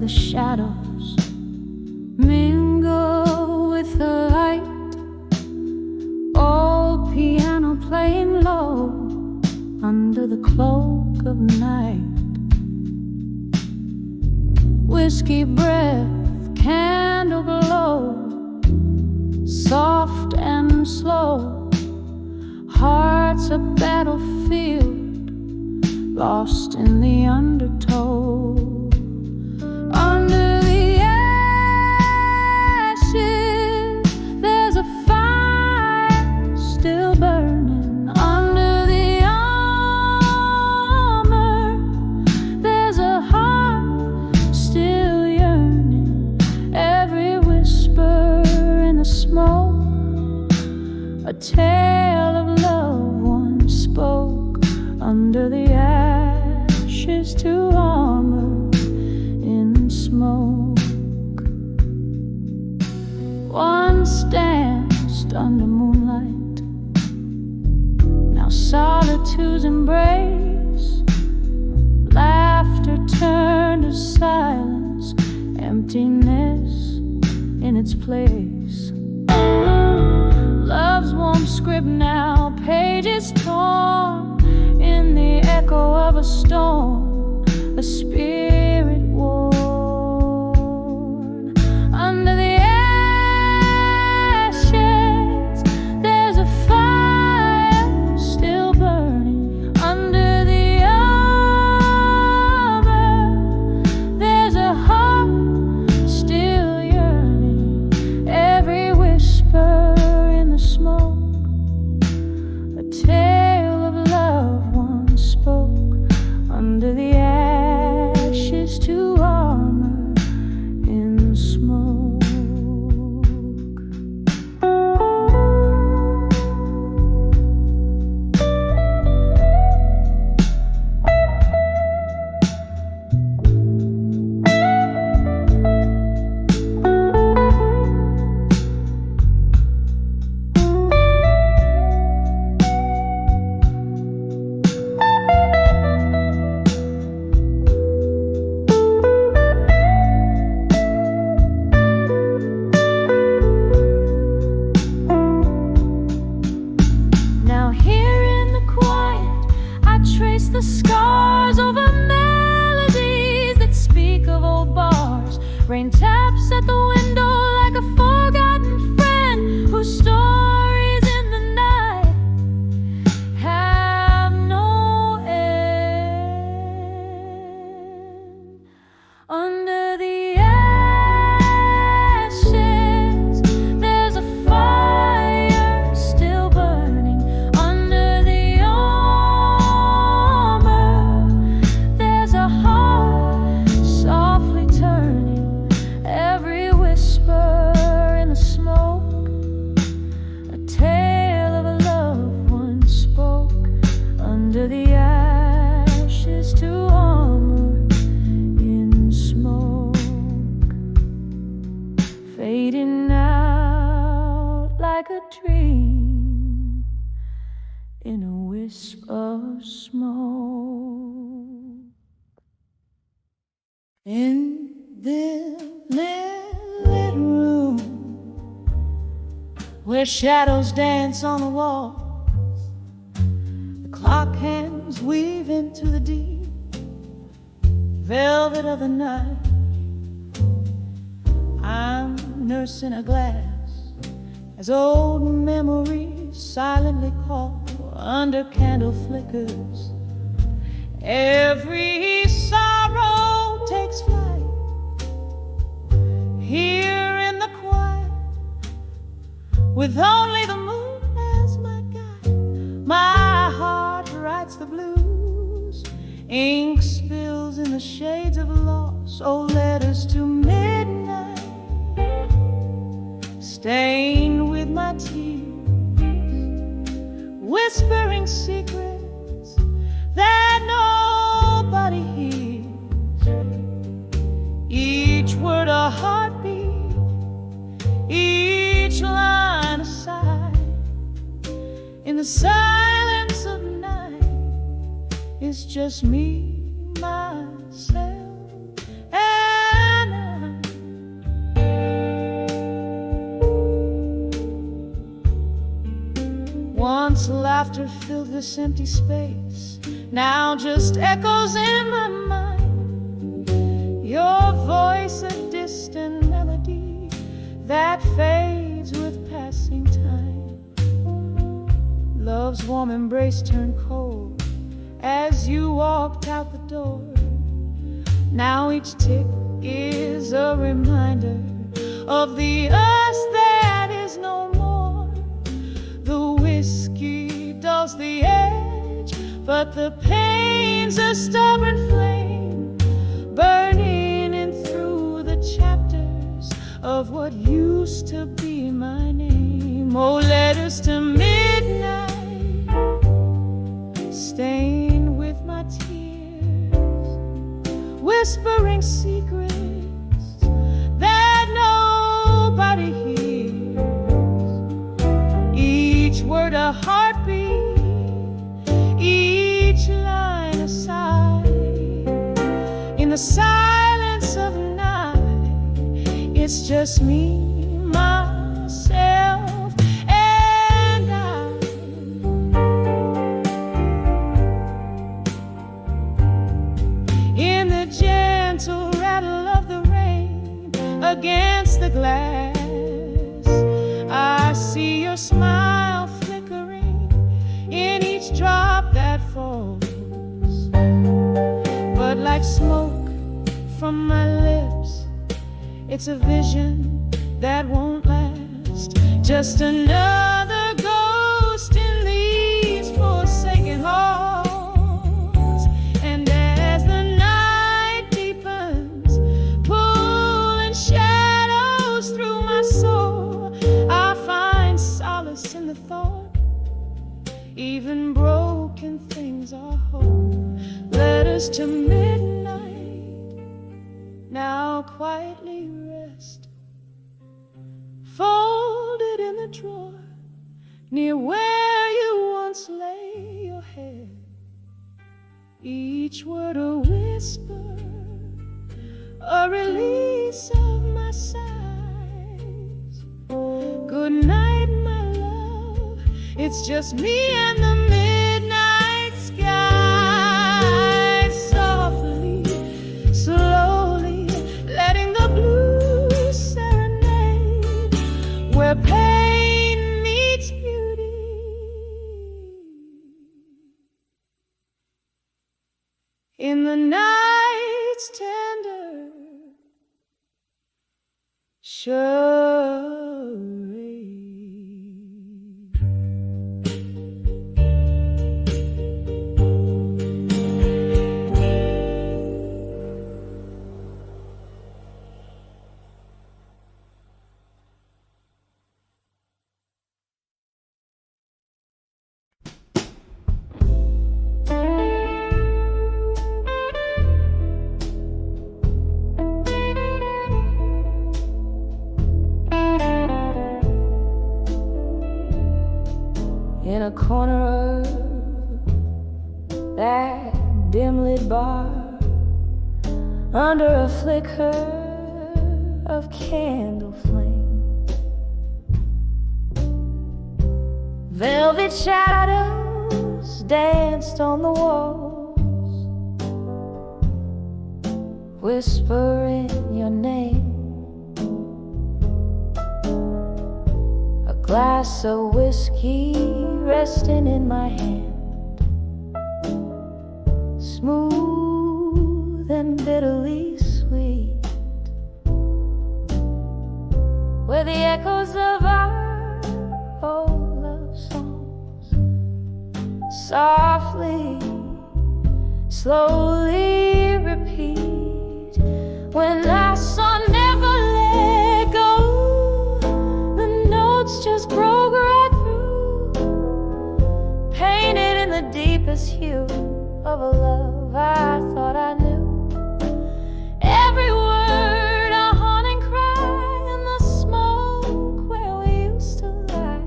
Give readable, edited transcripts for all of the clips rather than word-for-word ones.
the shadows mingle with the light. Old piano playing low under the cloak of night. Whiskey breath, candle glow, soft and slow. Heart's a battlefield, lost in the undertow. Under the ashes, there's a fire still burning. Under the armor, there's a heart still yearning. Every whisper in the smoke, a tale of love once spoke. Under the ashes to armor in smoke. Once danced under moonlight, now solitude's embrace. Laughter turned to silence, emptiness in its place. Love's warm script now, pages torn in the echo of a storm, a spirit worn. Under the ashes, there's a fire still burning. Under the armor, there's a heart still yearning. Every whisper in the smoke, a tale of love once spoke. Under the ashes to armor in smoke. The scars over melodies that speak of old bars. Rain taps at the window like a forgotten friend whose stories in the night have no end. Under the ashes, there's a fire still burning. Under the softly turning, every whisper in the smoke, a tale of a love once spoke. Under the ashes to armor in smoke, fading out like a dream in a wisp of smoke. In this lit room where shadows dance on the walls, the clock hands weave into the deep velvet of the night. I'm nursing a glass as old memories silently call under candle flickers. Every sorrow takes flight here in the quiet, with only the moon as my guide. My heart writes the blues, ink spills in the shades of loss. Oh, letters to midnight, stained with my tears, whispering secrets that nobody hears. Each word a heartbeat, each line a sigh. In the silence of night, it's just me, myself, and laughter filled this empty space, now just echoes in my mind. Your voice, a distant melody that fades with passing time. Love's warm embrace turned cold as you walked out the door. Now each tick is a reminder of the us that is no more. The whiskey dulls the edge, but the pain's a stubborn flame, burning in through the chapters of what used to be my name. Oh, letters to midnight, stained with my tears, whispering secrets that nobody hears. Each word a heartbeat, each line a sigh. In the silence of night, it's just me, myself, and I. In the gentle rattle of the rain against the glass, I see your smile flickering in each drop that falls. But like smoke from my lips, it's a vision that won't last. Just another ghost in these forsaken halls. And as the night deepens, pulling shadows through my soul, I find solace in the thought even broken things are whole. Letters to midnight now quietly rest, folded in the drawer near where you once lay your head. Each word a whisper, a release of my sighs. Good night, my love, it's just me and the midnight sky. Softly, slowly, letting the blues serenade where pain meets beauty. In the night's tender charade. In a corner of that dim-lit bar, under a flicker of candle flame, velvet shadows danced on the walls, whispering your name. A glass of whiskey resting in my hand, smooth and bitterly sweet, where the echoes of our old love songs softly, slowly repeat. When I saw never let go, the notes just broke right through, painted in the deepest hue of a love I thought I knew. Every word a haunting cry in the smoke where we used to lie.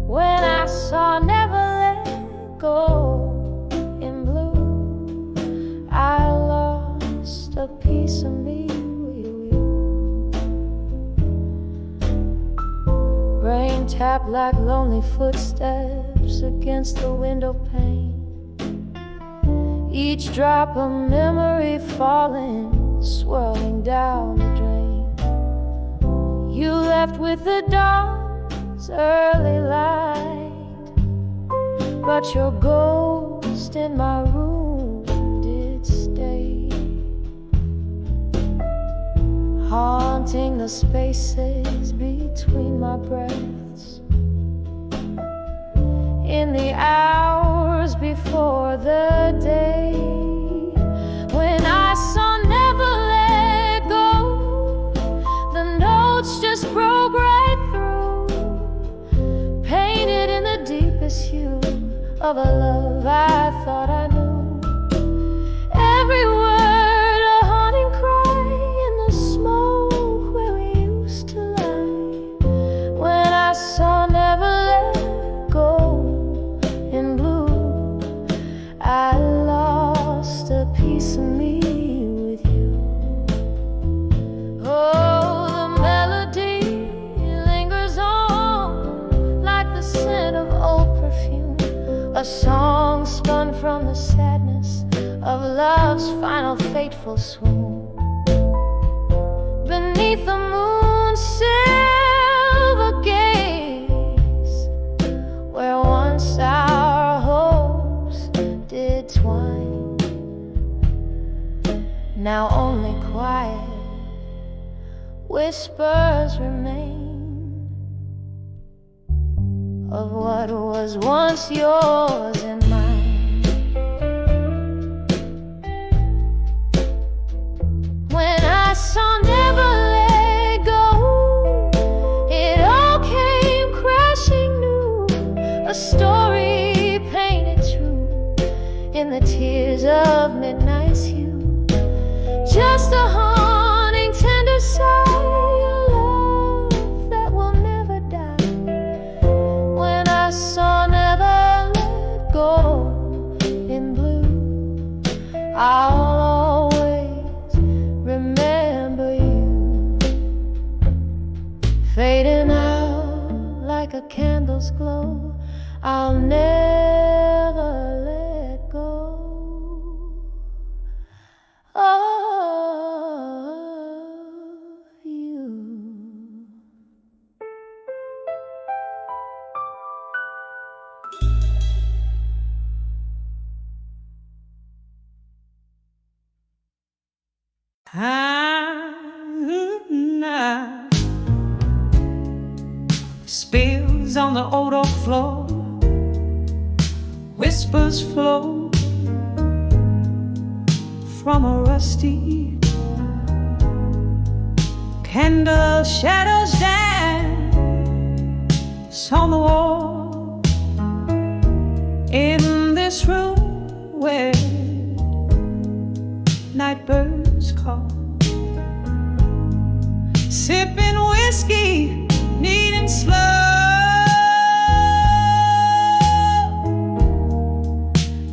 When I saw never let go in blue, I lost a piece of me. Rain tapped like lonely footsteps curves against the window pane, each drop a memory falling, swirling down the drain. You left with the dawn's early light, but your ghost in my room did stay, haunting the spaces between my breaths. In the hours before the day when I saw never let go, the notes just broke right through, painted in the deepest hue of a love I thought I knew. Every word a haunting cry in the smoke where we used to lie, when I saw never let go. In blue, I lost a piece of me with you. Oh, the melody lingers on like the scent of old perfume, a song spun from the sadness of love's final fateful swoon. Beneath the moon's silver gaze, where once our hopes did twine, now only quiet whispers remain of what was once yours and mine. When I saw never let go, it all came crashing new, a story painted true in the tears of midnight's hue, just a haunting tender sigh, a love that will never die. When I saw never let go in blue, I'll always remember you, fading out like a candle's glow. I'll never let go of you. Spills on the old oak floor, whispers flow from a rusty candle, shadows dance on the wall, in this room where night birds call, sipping whiskey, neat and slow,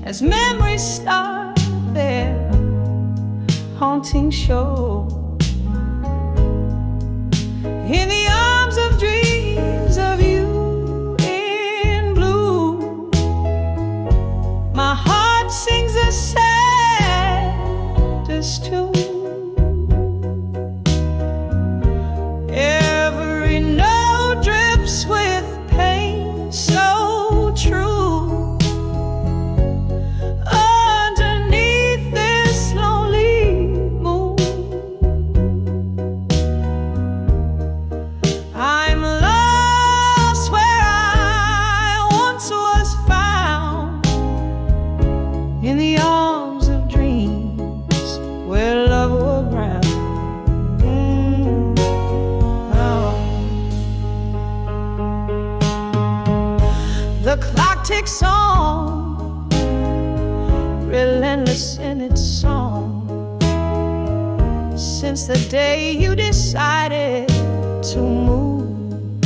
as memories start their haunting show. In the arms of dreams of you in blue, my heart sings the saddest tune. Every note drips with pain so true, underneath this lonely moon. I'm lost where I once was found, in the arms of dreams where love will ground. The clock ticks on, relentless in its song, since the day you decided to move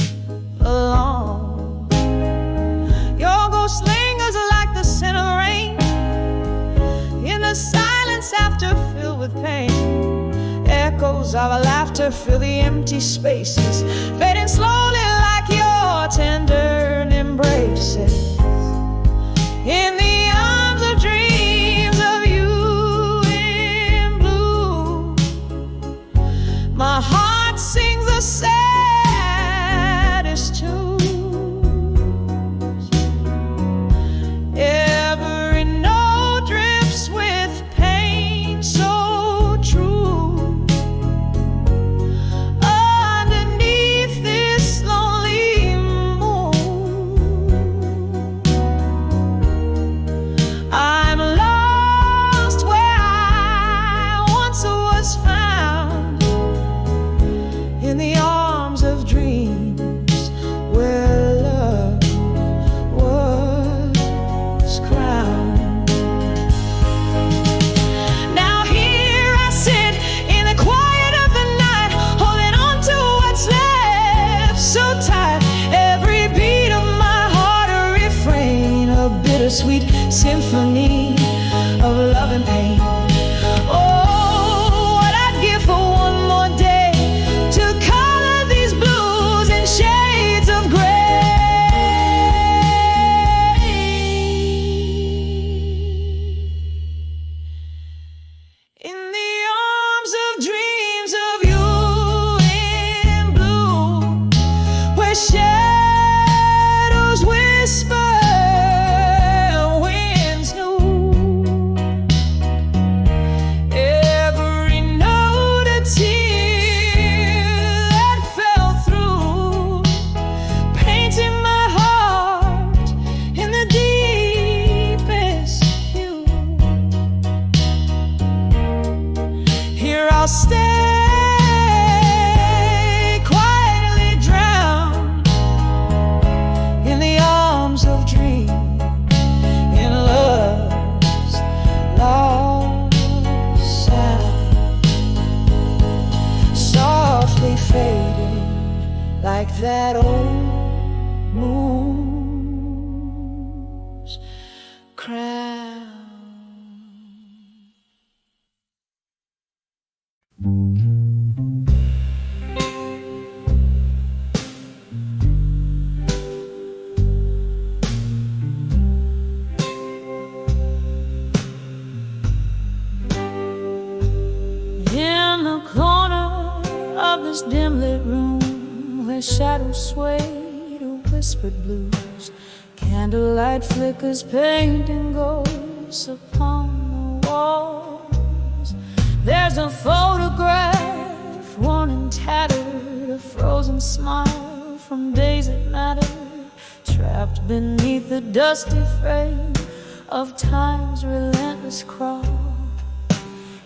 along. Your ghost lingers like the scent of rain, in the silence after filled with pain. Echoes of laughter fill the empty spaces, fading slowly like your tender embraces. in the arms of dreams of you in blue. My heart sings the saddest tunes. Every note drips with pain so true. Underneath this lonely moon, I'm lost where I once was found, in the arms of dreams where love was crowned. Now here I sit in the quiet of the night, holding on to what's left so tight. Every beat of my heart a refrain, a bittersweet symphony of love and pain. Oh, what I'd give for one more day to color these blues in shades of gray. In the arms of dreams of you in blue, where shadows whisper, winds new. Every note a tear that fell through, painting my heart in the deepest hue. Here I'll stay, quietly drowned in the arms of dreams, in love's lost sound, softly fading like that old moon's crown. In the corner of this dim lit room, where shadows sway to whispered blues, candlelight flickers painting ghosts upon the walls. There's a photograph, worn and tattered, a frozen smile from days that mattered, trapped beneath the dusty frame of time's relentless crawl.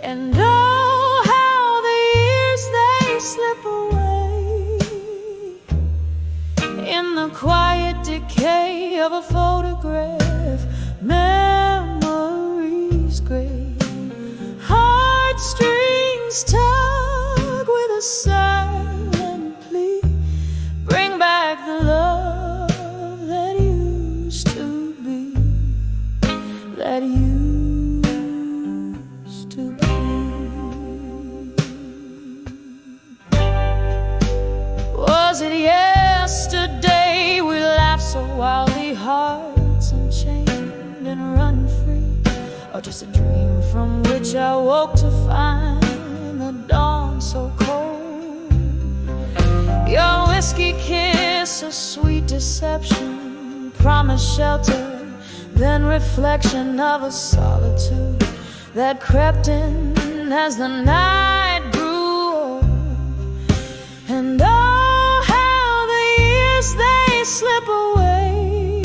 And oh, how the years they slip away in the quiet decay of a photograph. Memories gray, heartstrings tug with a silent plea. Bring back the love that used to be, that used to be. Was it yesterday we laughed so wildly, hearts unchained and running free? Or just a dream from which I woke to find the dawn so cold? Your whiskey kiss, a sweet deception, promised shelter, then reflection of a solitude that crept in as the night grew old. And oh, how the years they slip away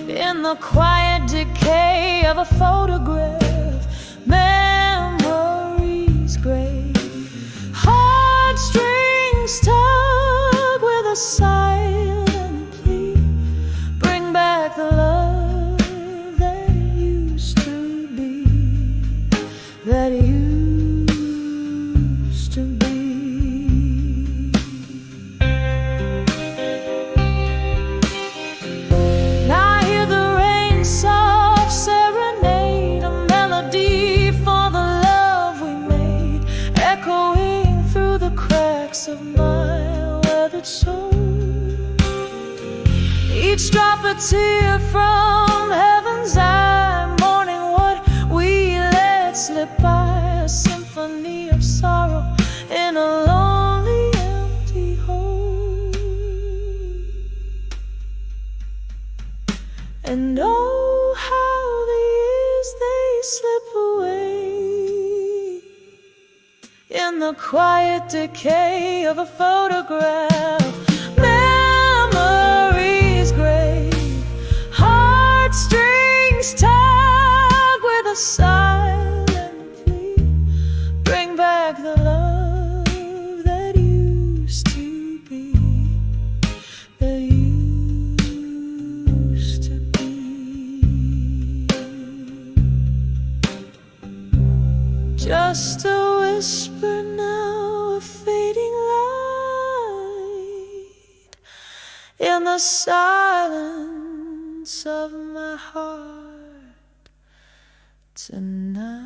in the quiet decay of a photograph. Memories gray, heartstrings tug with a silent plea. Bring back the love that used to be, that used to be. Now I hear the rain soft serenade, a melody for the love we made, echoing through the cracks of my weathered soul. each drop a tear from heaven's eye, mourning what we let slip by, a symphony of sorrow in a lonely empty hole. And oh, how the years they slip away in the quiet decay of a photograph. Memories gray, heartstrings tug with a silent plea. Bring back the love that used to be, that used to be. Just a whisper now, a fading light in the silence of my heart tonight.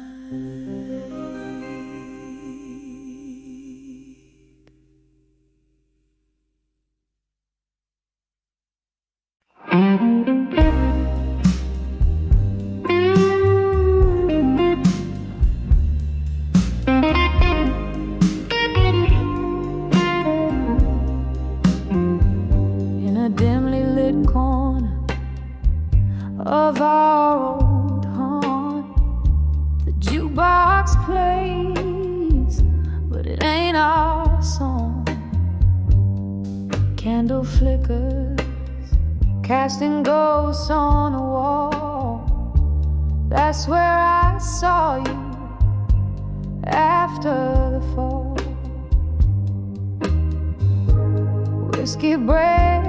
Of our old haunt, the jukebox plays, but it ain't our song. Candle flickers, casting ghosts on a wall. That's where I saw you after the fall. Whiskey bread,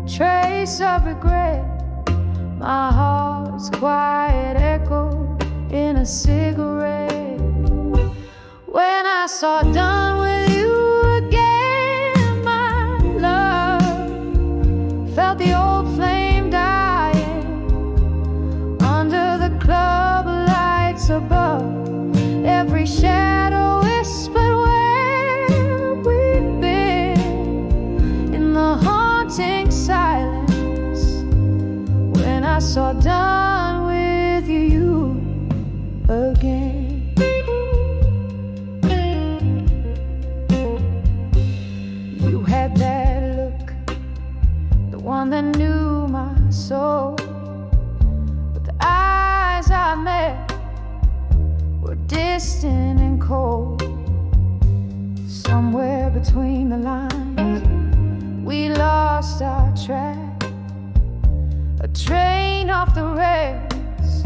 trace of regret, my heart's quiet echo in a cigarette. When I saw done with you again, my love, felt the old flame dying under the club lights above. Every shadow whispered where we've been in the haunting silence. I saw done with you again. You had that look, the one that knew my soul. But the eyes I met were distant and cold. Somewhere between the lines, we lost our track. A train off the rails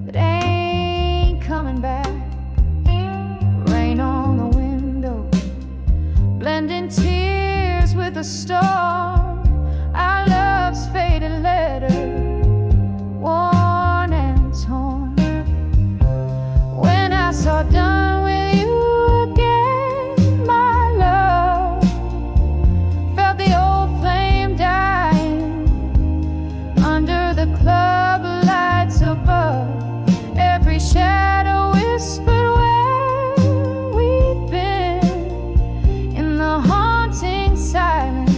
that ain't coming back. Rain on the window, blending tears with the storm. Our love's faded letter, worn and torn. When I saw done with you again, my love, felt the old flame dying under the club lights above. Every shadow whispered where we've been in the haunting silence.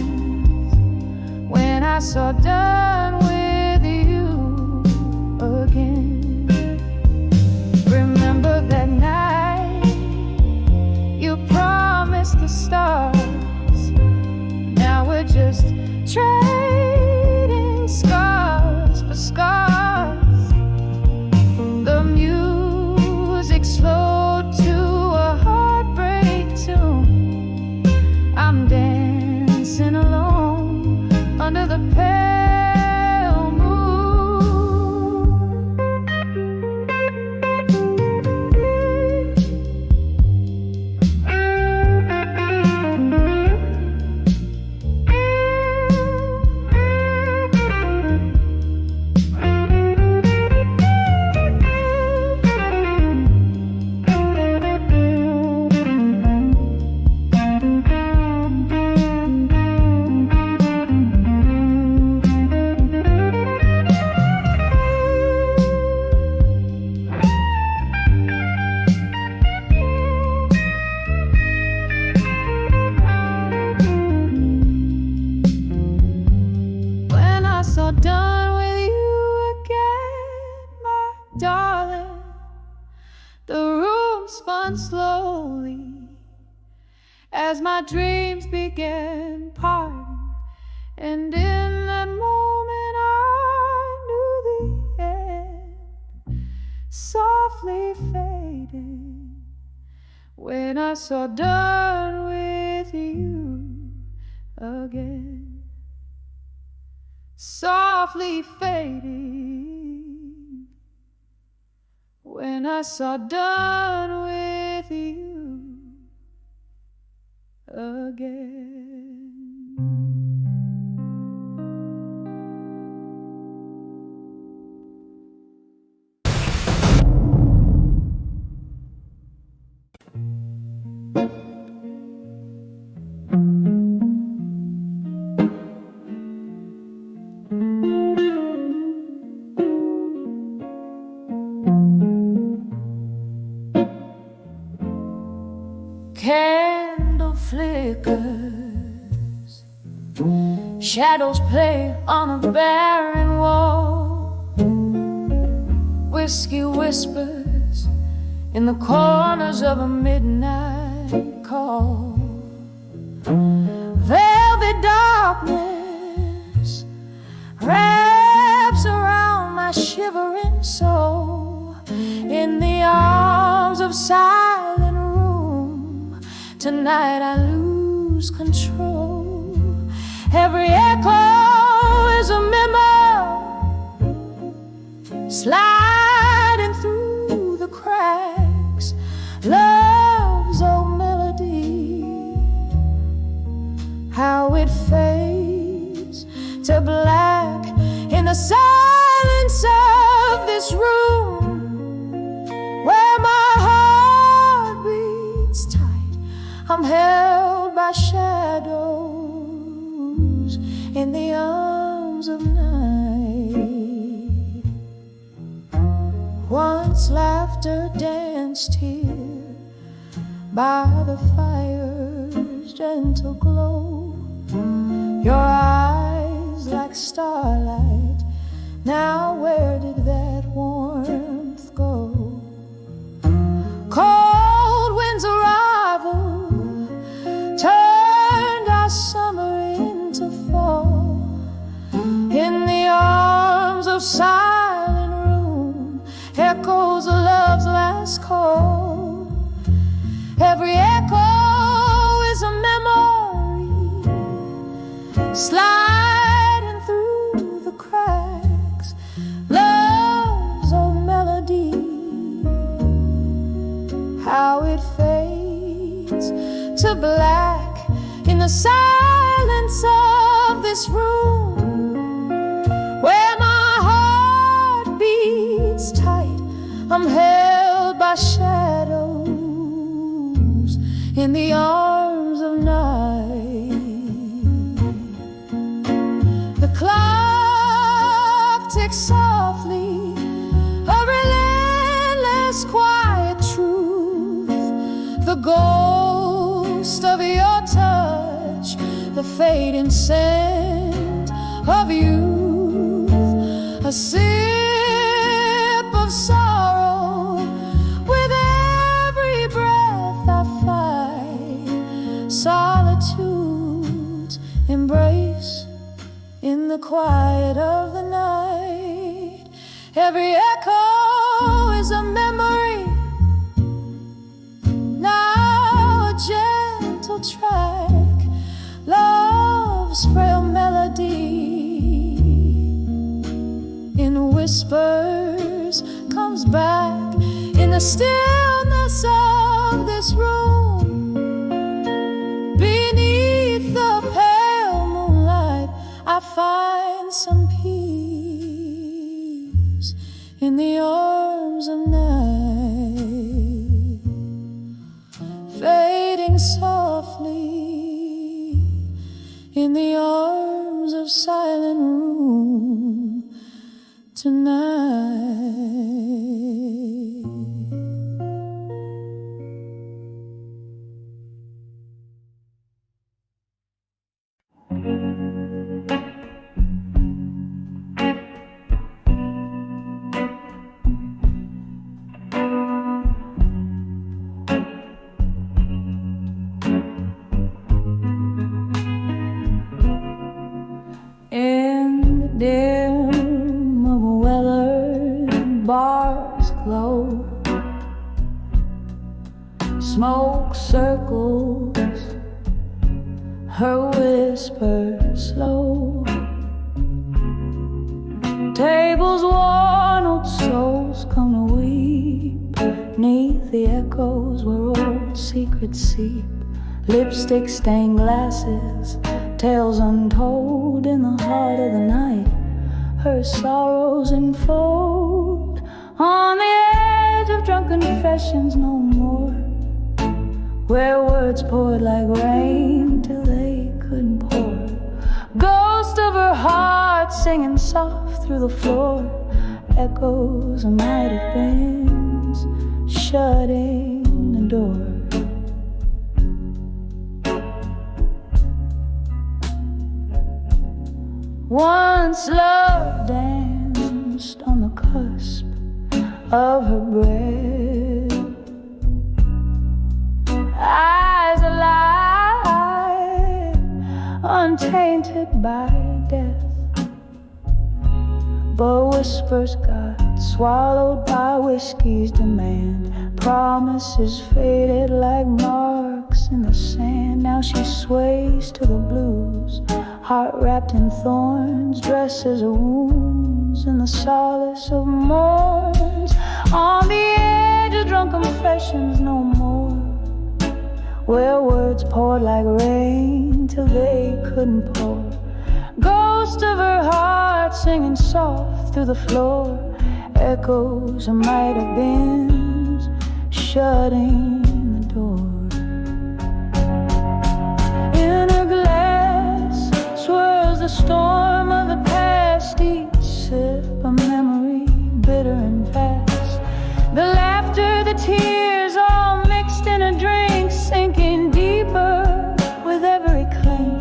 darling. The room spun slowly as my dreams began parting, and in that moment I knew the end softly fading when I saw done with you again. Softly fading when I saw done with you again. Candle flickers, shadows play on a barren wall. Whiskey whispers in the corners of a midnight call. Velvet darkness wraps around my shivering soul. In the arms of silent room, tonight I lose control. Every echo is a memory sliding through the cracks. Love's old melody, how it fades to black in the silence of this room where my heart beats tight. I'm held by shadows in the arms of night. Once laughter danced here by the fire's gentle glow. Your eyes like starlight, now where did that warmth go? Cold wind's arrival turned our summer into fall. In the arms of silent room echoes of love's last call. Every echo is a memory sliding through the cracks. Love's old melody, how it fades to black in the silence of this room where my heart beats tight. I'm held by shadows in the arms of night. The clock ticks softly, a relentless quiet truth. The ghost of your touch, the fading scent of youth. A sip of sorrow with every breath I fight. Solitude's embrace in the quiet of the night. Every echo is a memory, now a gentle track. Love's frail melody in whispers comes back in the stillness of this room. Beneath the pale moonlight I find some peace in the arms of night, fading softly in the arms of silent room tonight. bars glow, smoke circles, her whisper slow. Tables worn, old souls come to weep 'neath the echoes where old secrets seep. Lipstick stained glasses, tales untold in the heart of the night. Her sorrows unfold on the edge of drunken confessions no more, where words poured like rain till they couldn't pour. Ghost of her heart singing soft through the floor, echoes of might have beens shutting the door. Once love danced on the cusp of her breath, eyes alive, untainted by death. But whispers got swallowed by whiskey's demand. Promises faded like marks in the sand. Now she sways to the blues, heart wrapped in thorns, dresses her wounds in the solace of mourns. On the edge of drunken confessions no more, where words poured like rain till they couldn't pour. Ghost of her heart singing soft through the floor, echoes of might have been shutting the door. In her glass swirls the storm of the past, each sip a memory bitter and fast. The laughter, the tears, all mixed in a drink, sinking deeper with every clink.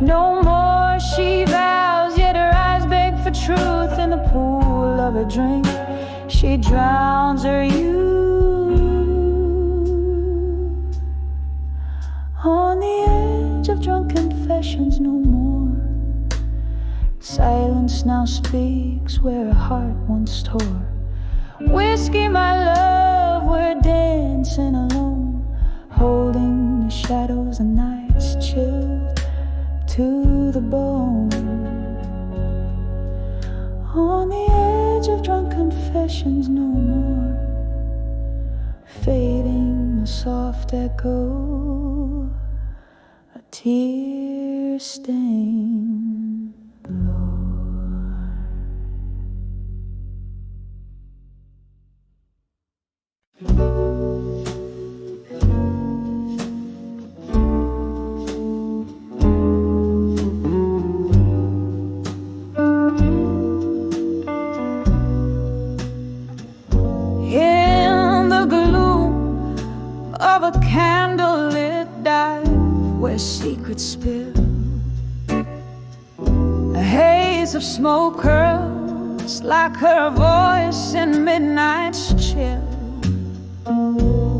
No more she vows, yet her eyes beg for truth. In the pool of her drink she drowns her youth. On the edge of drunken confessions no more, silence now speaks where a heart once tore. Whiskey, my love, we're dancing alone, holding the shadows of nights chilled to the bone. On the edge of drunken confessions no more, fading a soft echo, a tear-stained floor. Of a candlelit dive where secrets spill, a haze of smoke curls like her voice in midnight's chill.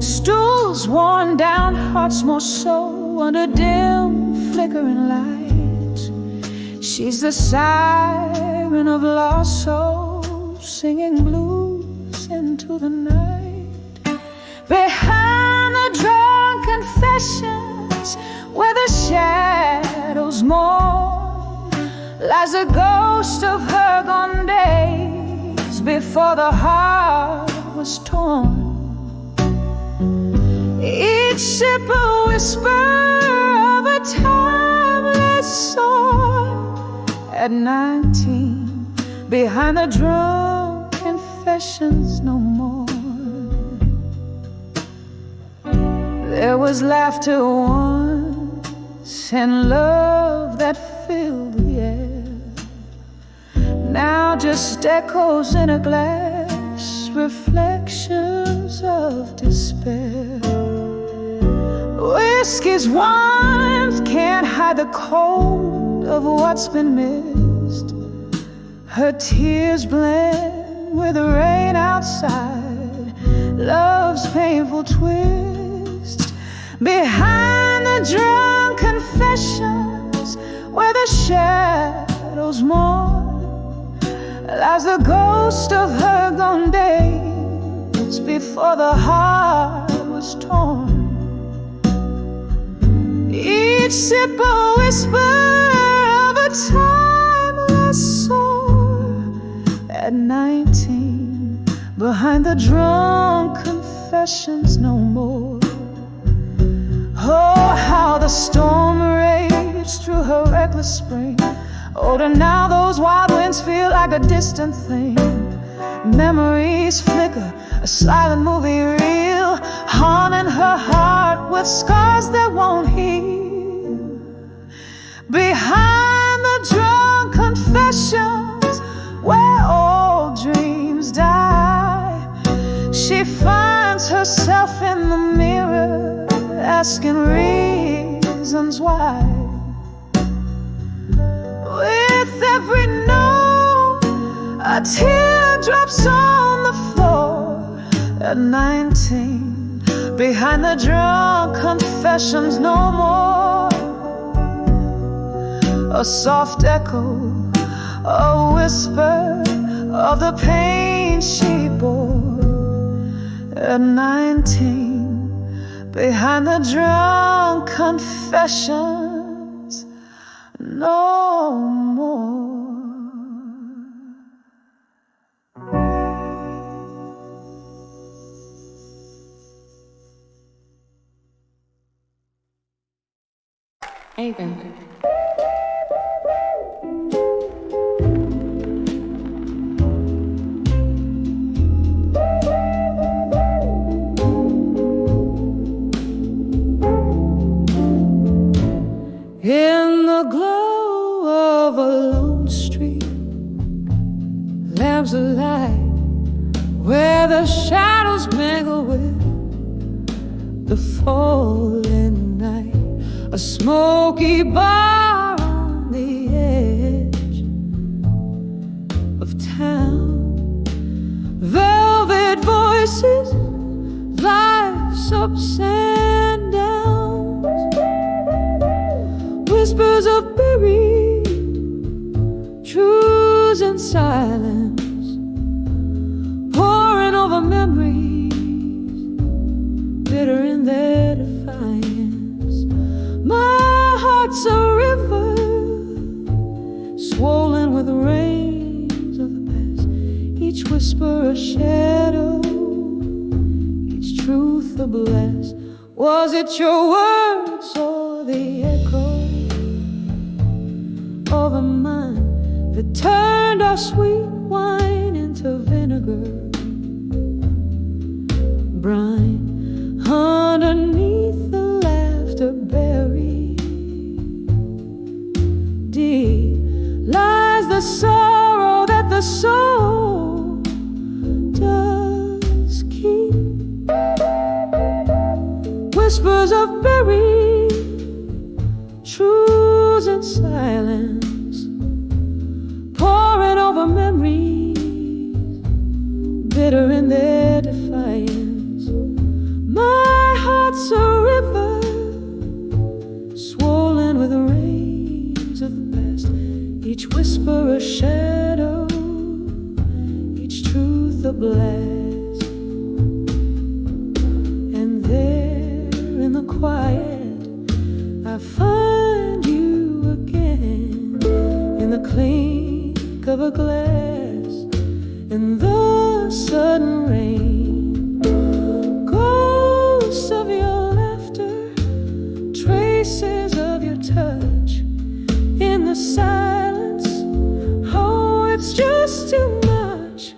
Stools worn down, hearts more so under dim flickering lights. She's the siren of lost souls singing blues into the night. Behind the drunk confessions, where the shadows mourn, lies the ghost of her gone days before the heart was torn. Each sip a whisper of a timeless soul. At 19, behind the drunk confessions no more. There was laughter once and love that filled the air. Now just echoes in a glass, reflections of despair. Whiskey's warmth can't hide the cold of what's been missed. Her tears blend with the rain outside, love's painful twist. Behind the drunk confessions, where the shadows mourn, lies the ghost of her before the heart was torn. Each sip a whisper of a timeless soul. At 19, behind the drunk confessions no more. Oh, how the storm raged through her reckless spring. Older now, those wild winds feel like a distant thing. Memories flicker, a silent movie reel, haunting her heart with scars that won't heal. Behind the drunk confessions, where old dreams die, she finds herself in the mirror, asking reasons why. With every note, a tear drops on the floor. At 19, behind the drunk confessions no more. A soft echo, a whisper of the pain she bore. At 19, behind the drunk confessions no more. Anything. In the glow of a lone street, lamps alight where the shadows mingle with the falling night. A smoky bar on the edge of town. Velvet voices, life's ups and downs. Whispers of buried truths and silence, pouring over memories, bitter in their defiance. My heart's a river, swollen with rains of the past. Each whisper a shadow, each truth a blast. Was it your words or the echo of a mind that turned our sweet wine into vinegar brine? Underneath the laughter buried deep lies the sorrow that the soul does keep. Whispers of buried truths and silence, pouring over memories, bitter in their defiance. My heart's a river, swollen with rains of the past. Each whisper a shadow, each truth a blast. And there in the quiet, I find you again, in the clink of a glass, in the sudden rain. Ghosts of your laughter, traces of your touch, in the silence. Oh, it's just too much.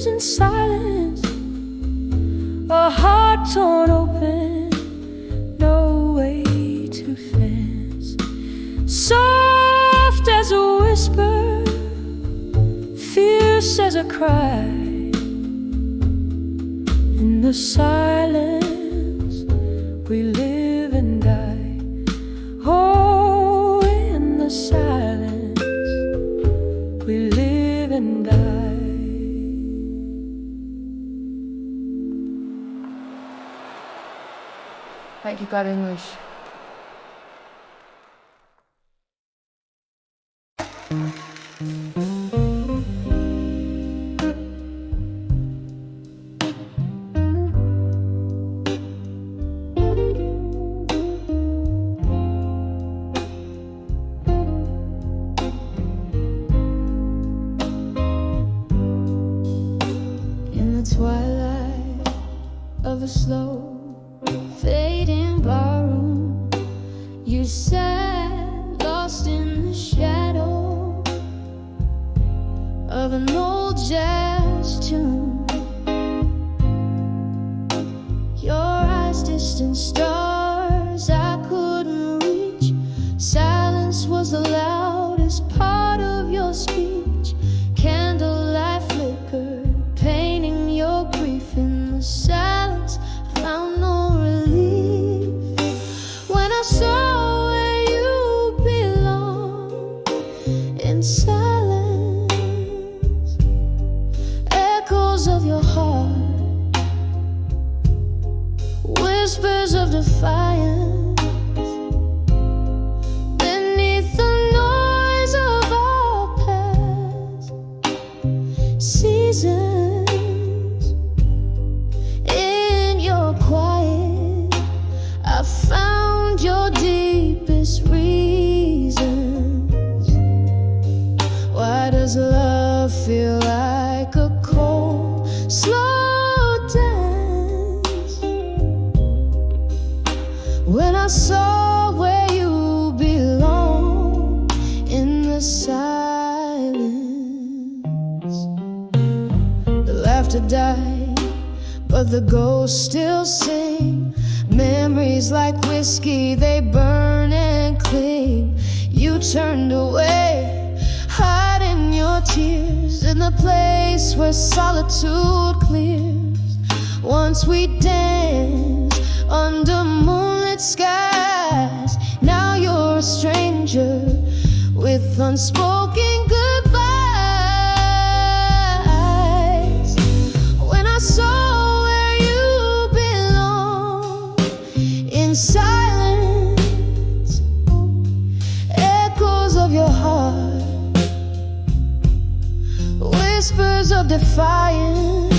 lives in silence, a heart torn open, no way to fence. Soft as a whisper, fierce as a cry. In the silence we live and die. Oh, in the silence we live and die. Thank you, God English. In the twilight of a slow fading barroom, you sat lost in the shadow of an old jazz tune. Your eyes distant stars I couldn't reach. Silence was the loudest part of your speech. Candlelight flickered, painting your grief. In the silence found no relief. When I saw where you belong, in silence, echoes of your heart, whispers of defiance, beneath the noise of our past seasons. In your quiet, I found your deepest reasons. Why does love feel like a cold, slow dance? When I saw where you belong, in the silence, the laughter died, but the ghosts still sing. Memories like whiskey, they burn and cling. You turned away, hiding your tears in the place where solitude clears. Once we danced under moonlit skies. Now you're a stranger with unspoken goodbyes. When I saw where you belong, in silence, echoes of your heart, whispers of defiance,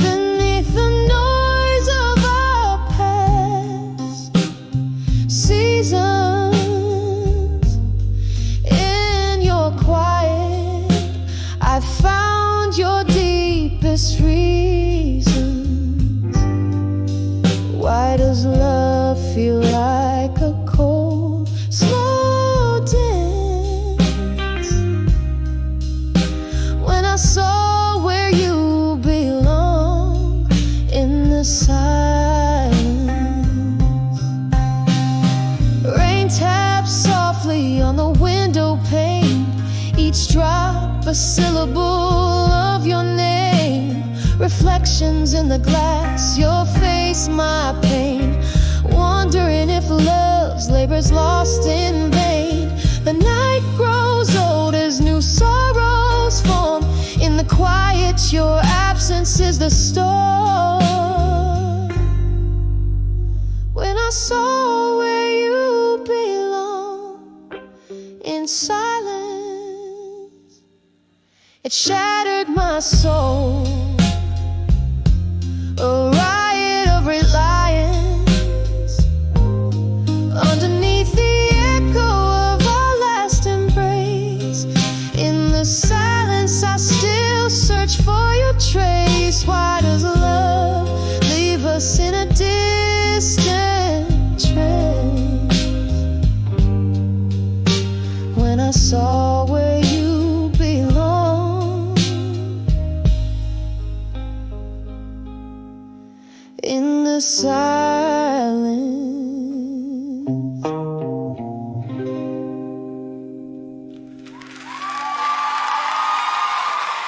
beneath the noise of our past seasons. In your quiet, I found your deepest reasons. Why does love feel like a cold, slow dance? When I saw where you belong, in the silence. Rain taps softly on the window pane, each drop a syllable of your name. Reflections in the glass, your face, my pain. Wondering if love's labor's lost in vain. The night grows old as new sorrows form. In the quiet, your absence is the storm. When I saw where you belong, in silence, it shattered my soul. A riot of reliance, underneath the echo of our last embrace. In the silence, I still search for your trace. Why does love leave us in a distant trace? When I saw where you belong, silence.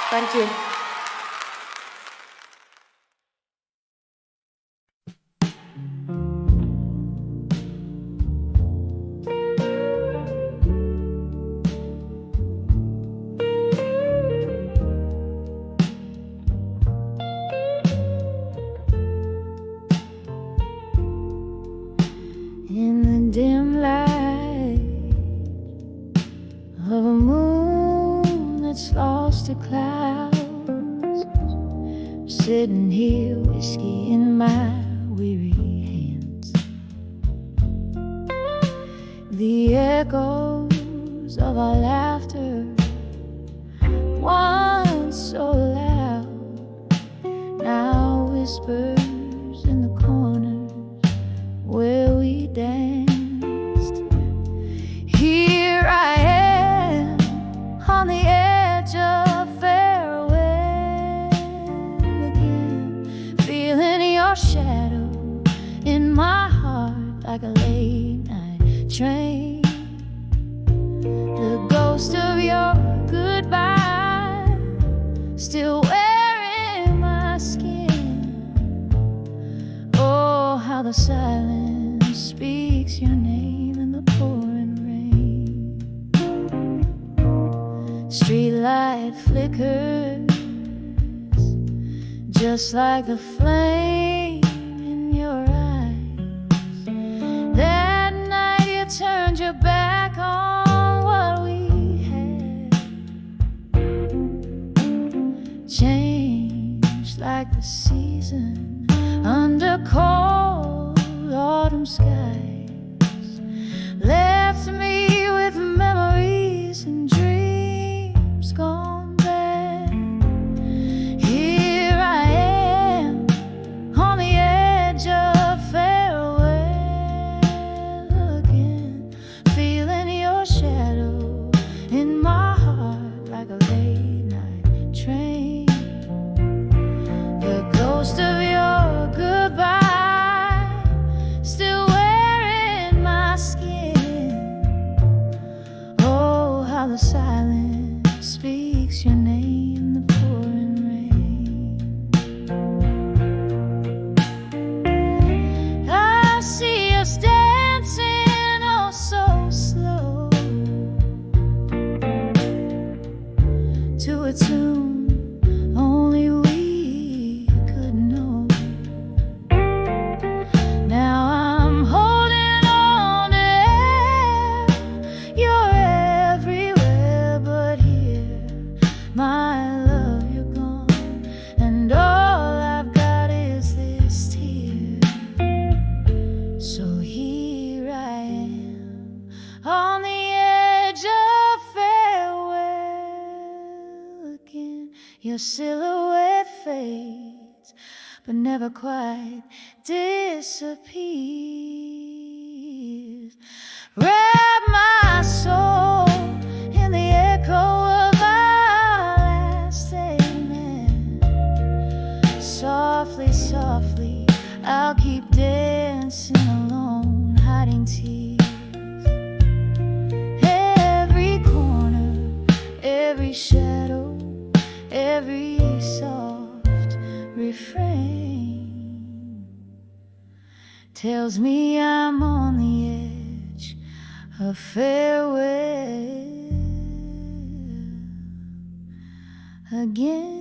Thank you. In the dim light of a moon that's lost to clouds, sitting here, whiskey in my weary hands. The echoes of our laughter, once so loud, now whispers in the corners where we danced. Here I am on the edge of farewell again, feeling your shadow in my heart like a late night train. The ghost of your goodbye still wearing my skin. Oh, how the silence speaks your name in the pouring rain. Streetlight flickers just like the flame in your eyes. That night you turned your back on what we had, changed like the season under cold autumn skies, left me with memories and dreams gone bad. Here I am on the edge of farewell again, feeling your shadow in my heart like a late night train. The ghost of your goodbye still wearing my skin. Oh, how the silence speaks your name in the pouring rain. I see us dancing oh so slow to a tune only we could know. Now I'm holding on to air. You're everywhere but here. My love, you're gone, and all I've got is this tear. So here I am on the edge of farewell again. Your silhouette fades, but never quite disappears. Wrap my soul in the echo of our last amen. Softly, softly, I'll keep dancing alone, hiding tears. Every corner, every shadow, every soft refrain tells me I'm on the edge of farewell again.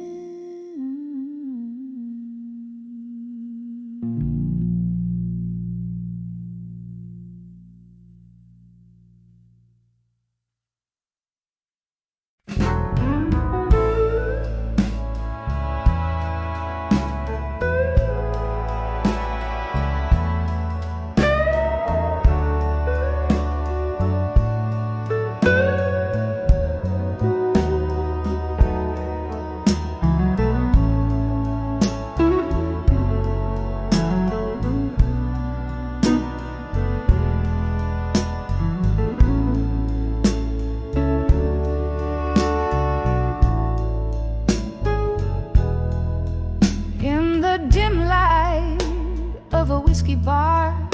whiskey bar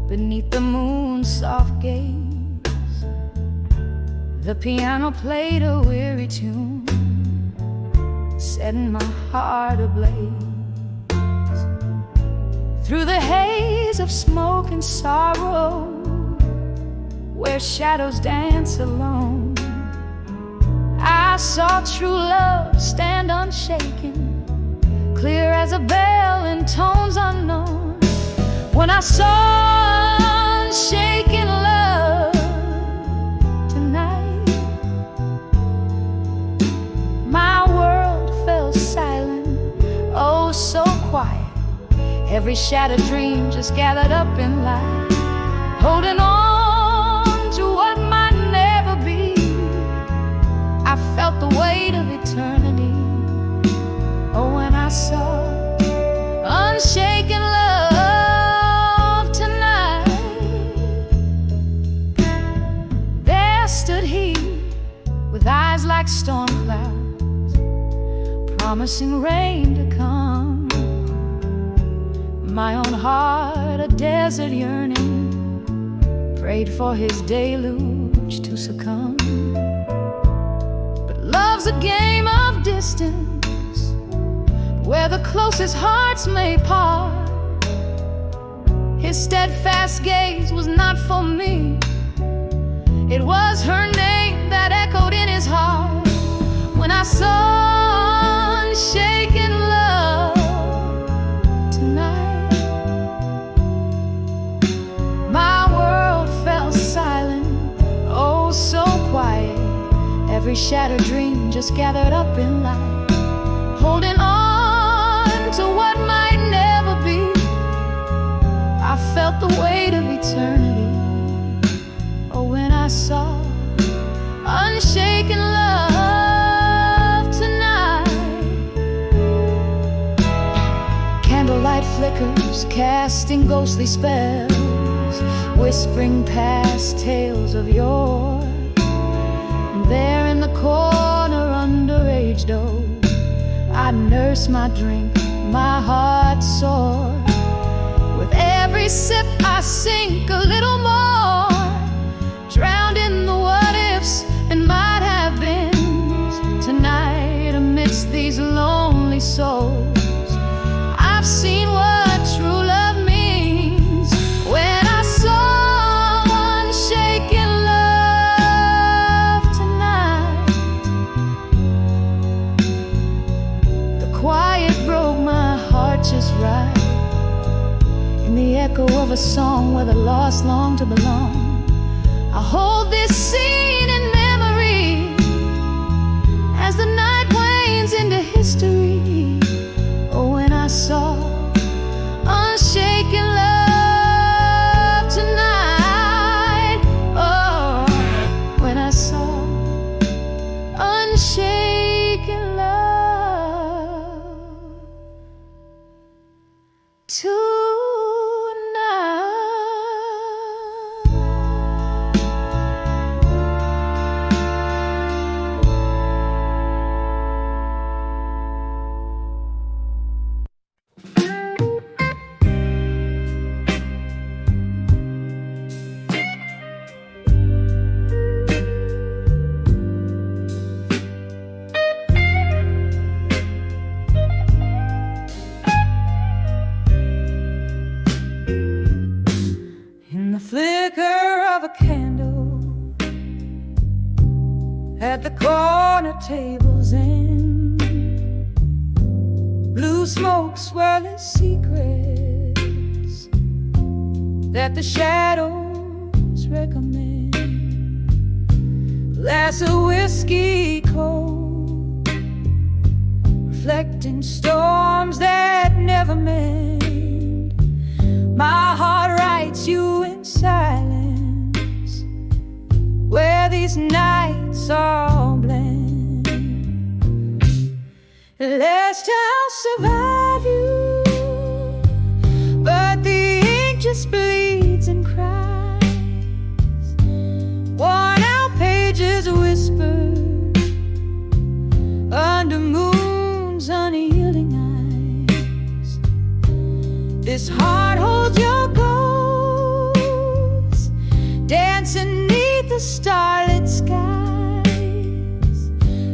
beneath the moon's soft gaze. The piano played a weary tune, setting my heart ablaze. Through the haze of smoke and sorrow, where shadows dance alone, I saw true love stand unshaken, clear as a bell in tones unknown. When I saw unshaken love tonight, my world fell silent, oh so quiet. Every shattered dream just gathered up in light, holding on to what might never be. I felt the weight of eternity, oh when I saw unshaken love tonight. There stood he, with eyes like storm clouds, promising rain to come. My own heart, a desert yearning, prayed for his deluge to succumb. But love's a game of distance, where the closest hearts may part. His steadfast gaze was not for me, it was her name that echoed in his heart. When I saw unshaken love tonight, my world fell silent, oh so quiet. Every shattered dream just gathered up in light, holding on to what might never be. I felt the weight of eternity, oh when I saw unshaken love tonight. Candlelight flickers, casting ghostly spells, whispering past tales of yore. There in the corner, underage doe, I nurse my drink, my heart sore. With every sip I sink a little more, drowned in the what-ifs and might have beens. Tonight amidst these lonely souls, I've seen what true love means. When I saw unshaken love tonight, the quiet broke my heart just right, in the echo of a song where the lost long to belong. I hold this scene in memory as the night wanes into history. Oh, when I saw unshaken love tonight, oh, when I saw unshaken love tonight. At the corner table's end, blue smoke swirling secrets that the shadows recommend. Glass of whiskey cold, reflecting storms that never mend. My heart writes you in silence, where these nights all blend. Lest I'll survive you, but the ink just bleeds and cries. Worn out pages whisper under moon's unyielding eyes. This This heart holds your ghost, dancing neath the starlit skies.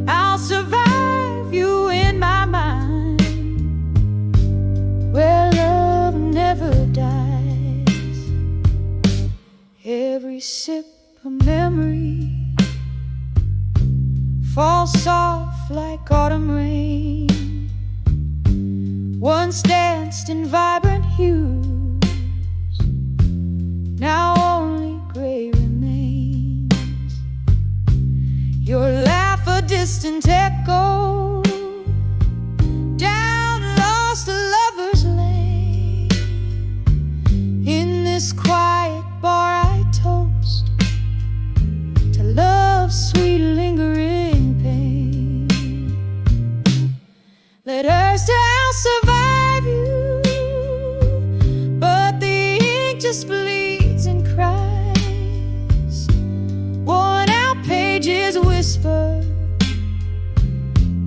I'll survive you in my mind, where love never dies. Every sip of memory falls soft like autumn rain. Once danced in vibrant hues, now only gray remains. Your laugh a distant echo down lost a lover's lane. In this quiet bar I toast to love's sweet lingering pain. Let erstwhile survive you, but the ink just bleeds and cries. Worn out pages whisper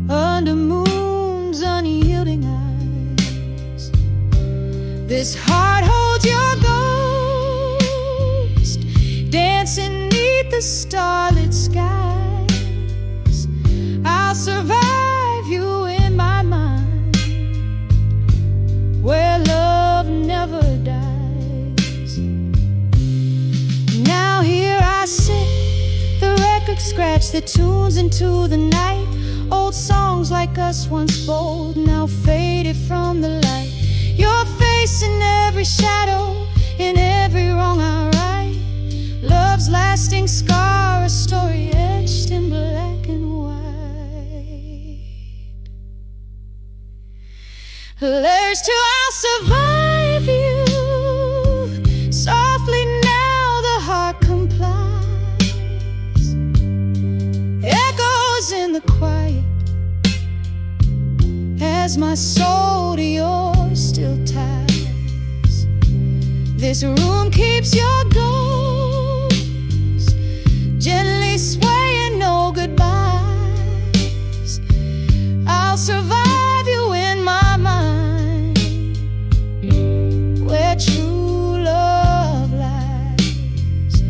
under moon's unyielding eyes. This heart holds your ghost, dancing neath the starlit skies. I'll survive you in my mind, where love never dies. Now here I sit, the record scratch that tunes into the night. Old songs like us once bold, now faded from the light. Your face in every shadow, in every wrong I write. Love's lasting scar, a story etched in black and white. There's to I'll survive you. Softly now the heart complies. Echoes in the quiet as my soul to yours still ties. This room keeps your ghost, gently swaying no goodbyes. I'll survive you in my mind, where true love lies.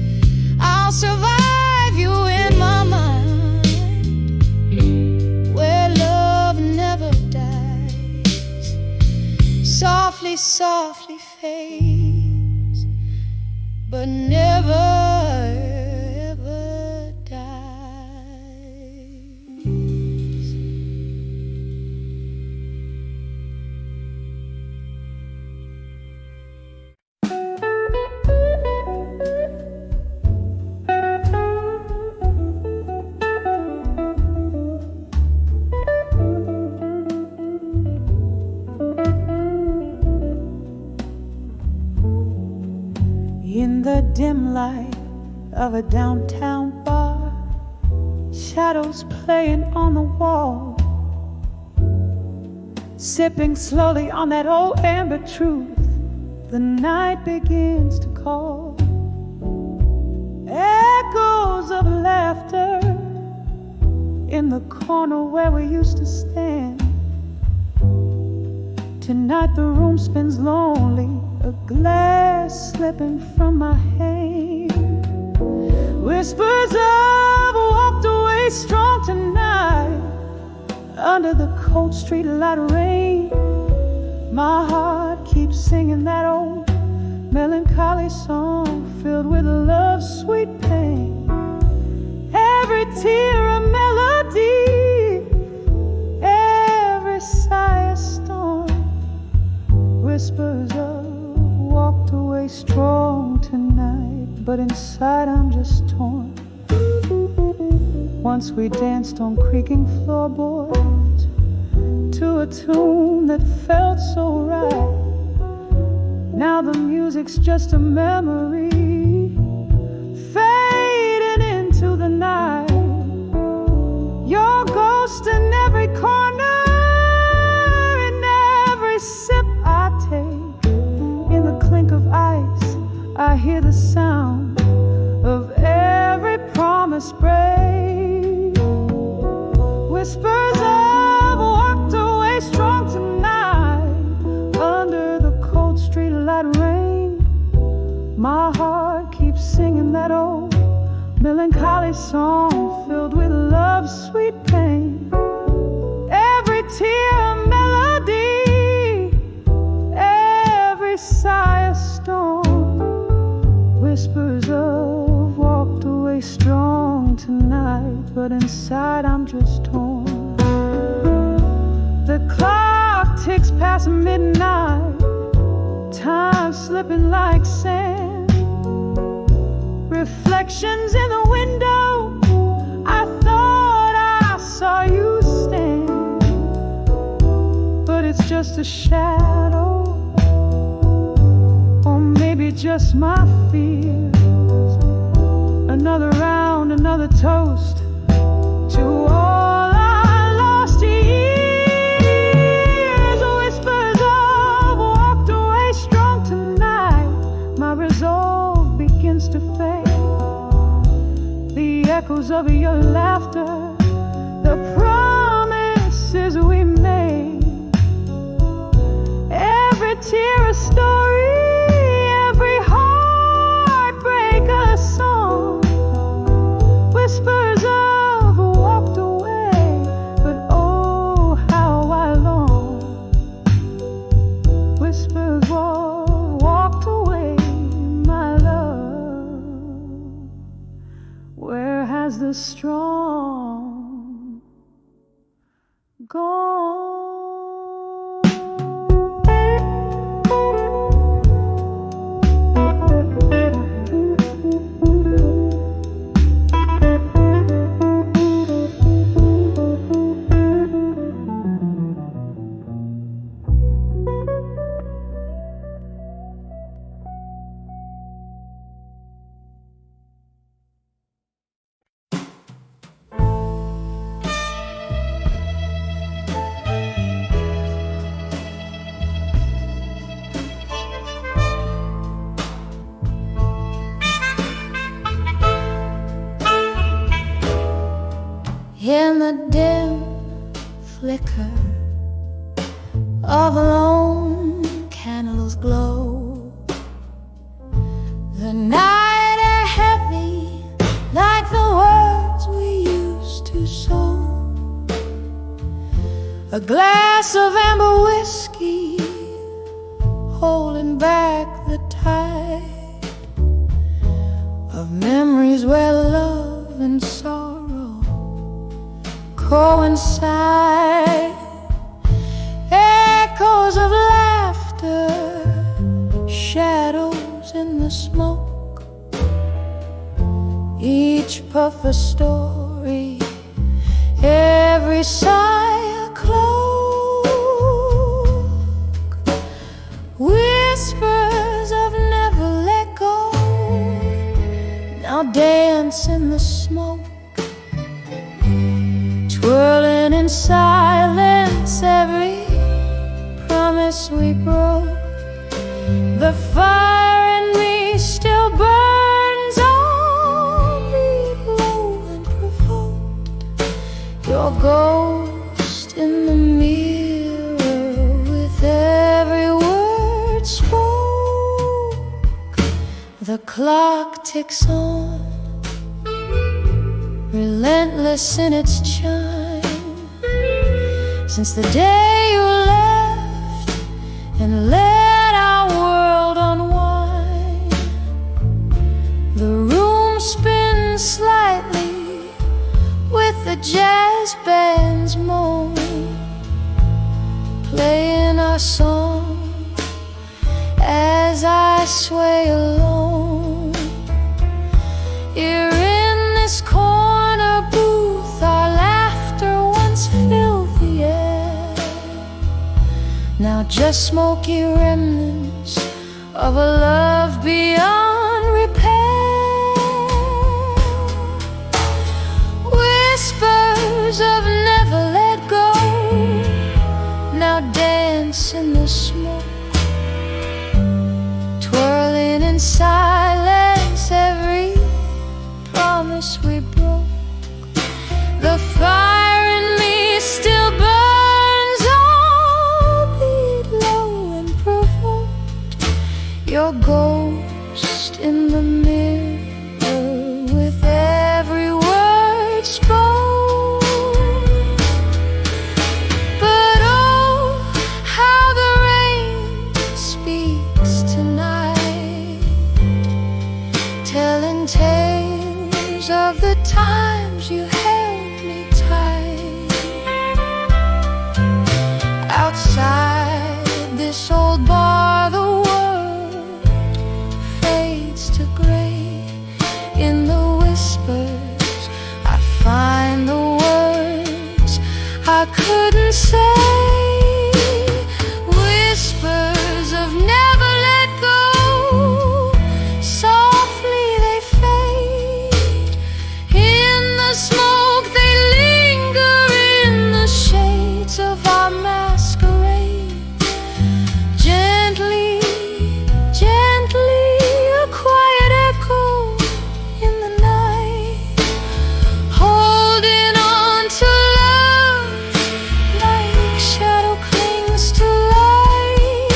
I'll survive you in my mind, where love never dies. Softly, softly fades, but never ever dies. In the dim light of a downtown bar, shadows playing on the wall, sipping slowly on that old amber truth, the night begins to call. Echoes of laughter in the corner where we used to stand. Tonight the room spins lonely, a glass slipping from my hand. Whispers of walked away strong tonight, under the cold street light rain. My heart keeps singing that old melancholy song filled with love's sweet pain. Every tear a melody, every sigh a storm. Whispers of walked away strong tonight, but inside I'm just torn. Once we danced on creaking floorboards to a tune that felt so right. Now the music's just a memory fading into the night. Your ghost in every corner, in every sip I take. In the clink of ice, I hear the sound of every promise break. Whispers of walked away strong tonight, under the cold street melancholy song filled with love's sweet pain. Every tear a melody, every sigh a storm. Whispers of walked away strong tonight, but inside I'm just torn. The clock ticks past midnight, time slipping like sand. Reflections in the window, I thought I saw you stand, but it's just a shadow, or maybe just my fears. Another round, another toast to all I lost years. Whispers of walked away strong tonight, my resolve begins to fade. The echoes of your laughter, the promises we made, every tear a story, every heartbreak a song. Whispers of walked away, but oh how I long. Whispers walked away, my love. Where has the strong gone? In the dim flicker of a lone candle's glow, the night air heavy like the words we used to sow. A glass of amber whiskey holding back the tide of memories where love and sorrow coincide. Echoes of laughter, shadows in the smoke, each puff a story, every sigh a cloak. Whispers of never let go, now dance in the smoke, twirling in silence every promise we broke. The fire in me still burns, albeit low and provoked. Your ghost in the mirror with every word spoke. The clock ticks on, relentless in its chime, since the day you left and let our world unwind. The room spins slightly with the jazz band's moan, playing our song as I sway alone. You're in this corner booth, our laughter once filled the air, now just smoky remnants of a love beyond repair. Whispers of never let go, now dance in the smoke, twirling in silence every promise we broke. The fire in me still burns, albeit low and provoked. Your ghost in the mirror with I couldn't say. Whispers of never let go, softly they fade. In the smoke they linger, in the shades of our masquerade. Gently, gently, a quiet echo in the night, holding on to love like shadow clings to light.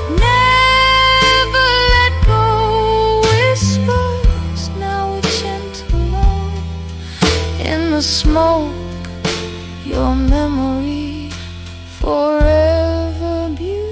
Never let go, whispers now a gentle love. In the smoke, your memory forever beautiful.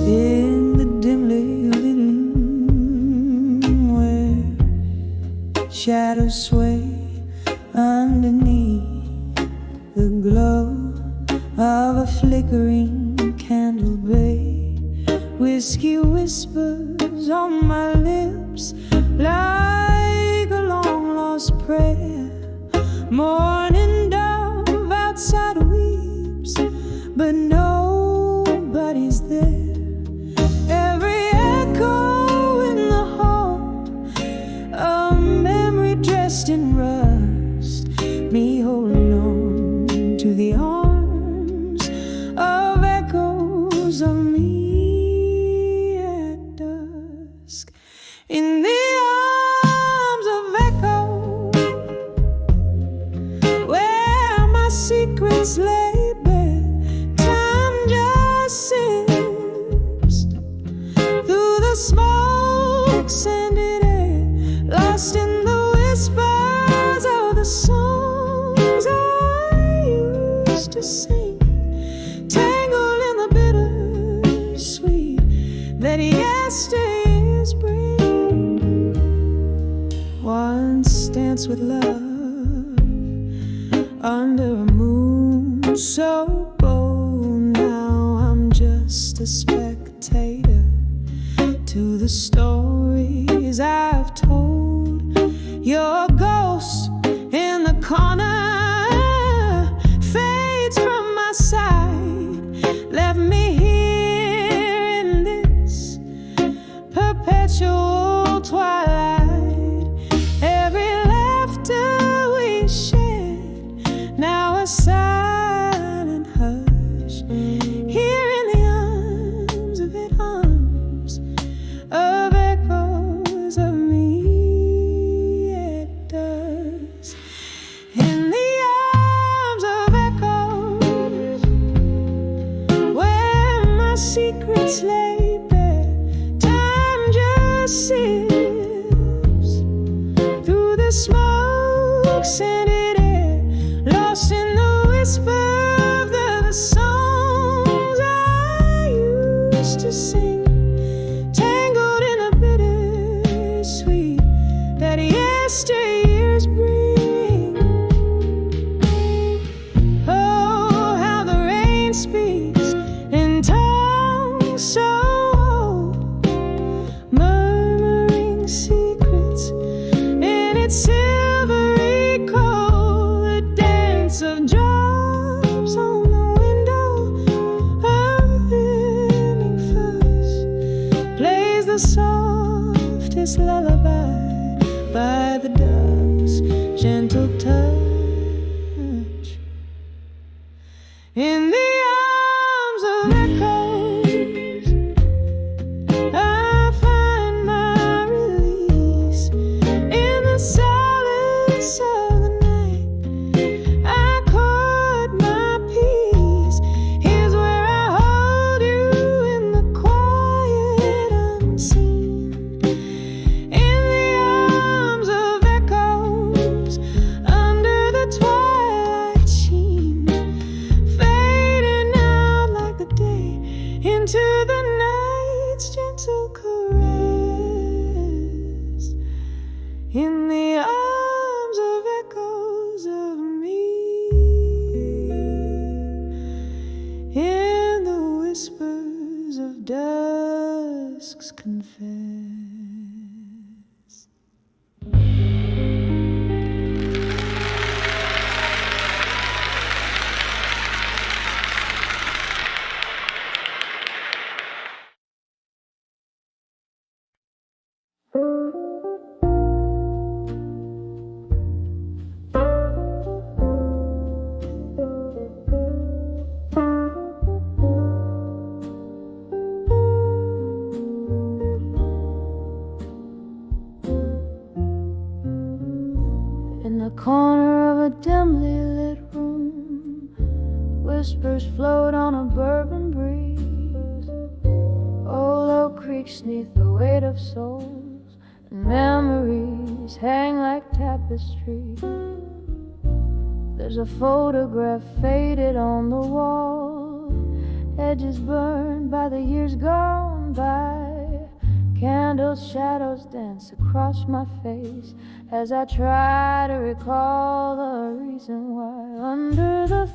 In the dimly lit room where shadows sway underneath the glow of a flickering candle bay, whiskey whispers on my lips like a long lost prayer. Morning dove outside weeps, but nobody's there. Every echo in the hall, a memory dressed in rust, me holding on to the arms of echoes of me at dusk. In the arms of echo, where my secrets lay bare, time just sips through the smoke scented air, lost in the whispers of the songs I used to sing, tangled in the bittersweet that yesteryears bring. Once danced with love under a moon so bold, now I'm just a spectator to the stories I've told. Your ghost in the corner fades from my side, left me here in this perpetual twilight. Every laughter we shared, now a silent hush, here in the arms of it, arms of echoes of me at dusk. In the arms of echoes, where my secrets lay bare, time just sips through the smoke scented air, lost in the whisper of the songs I used to sing, tangled in the bittersweet that yesteryears bring. Oh, how the rain speaks in tongues so old, murmuring secrets in its silvery cold. The dance of drops on the window, a living fuzz plays the softest lullaby by the dove's gentle touch. In the arms of echoes, I find my release. In the silence of the night, I caught my peace. Here's where I hold you in the quiet unseen. In the arms of echoes, under corner of a dimly lit room, whispers float on a bourbon breeze. Old oak creaks neath the weight of souls, and memories hang like tapestry. There's a photograph faded on the wall, edges burned by the years gone by. Candles, shadows dance across my face as I try to recall the reason why. Under the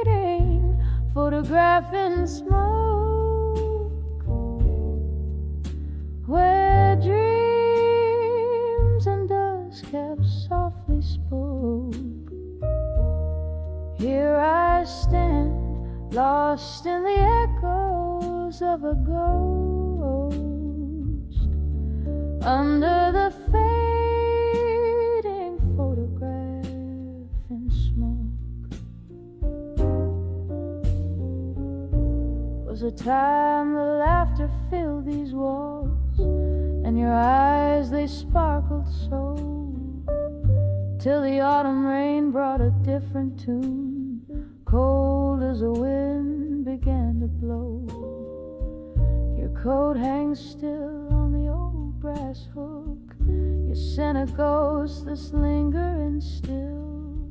fading photograph in smoke, where dreams and dust have softly spoke. Here I stand, lost in the echoes of a ghost. Under the fading photograph in smoke. Was a time the laughter filled these walls, and your eyes they sparkled so, till the autumn rain brought a different tune, cold as a wind began to blow. Your coat hangs still on the old brass hook, you sent a ghost that's lingering still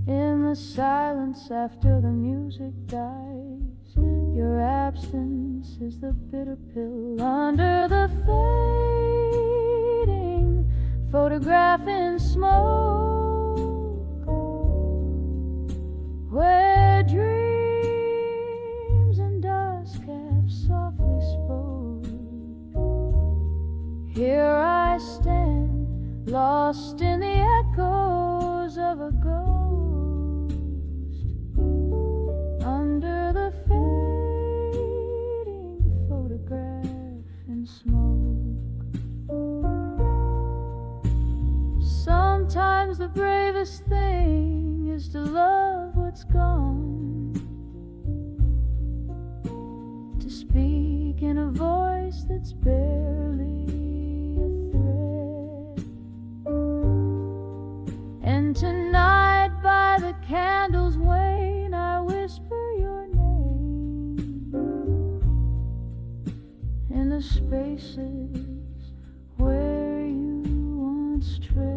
in the silence after the music dies. Your absence is the bitter pill. Under the fading photograph in smoke, where dreams and dusk have softly spoke. Here I stand, lost in the echoes of a ghost. Under the fading photograph in smoke. Sometimes the bravest thing is to love what's gone, to speak in a voice that's barely a thread. And tonight by the candle's wane I whisper your name in the spaces where you once tread.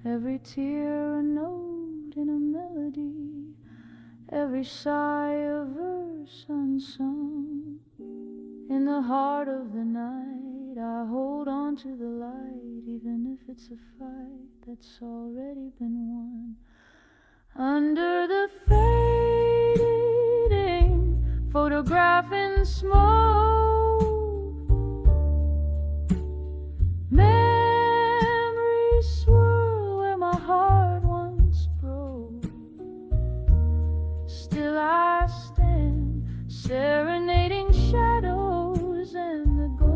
Every tear a note in a melody, every sigh a verse unsung. In the heart of the night I hold on to the light, even if it's a fight that's already been won. Under the fading photograph in smoke, memories swirl where my heart once broke. Still I stand, serenading shadows and the ghost.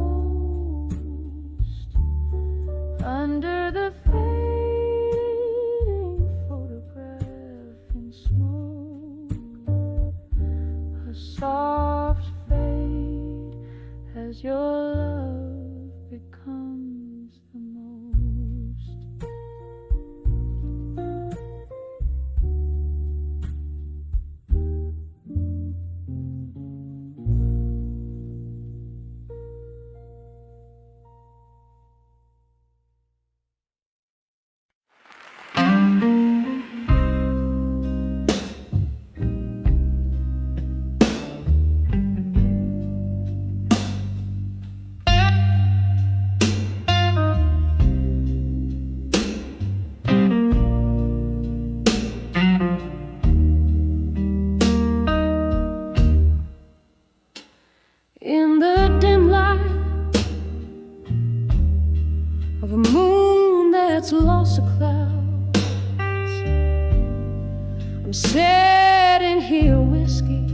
Under the fading photograph in smoke, a soft fade as your love becomes the most. In the dim light of a moon that's lost to clouds, I'm setting here whiskey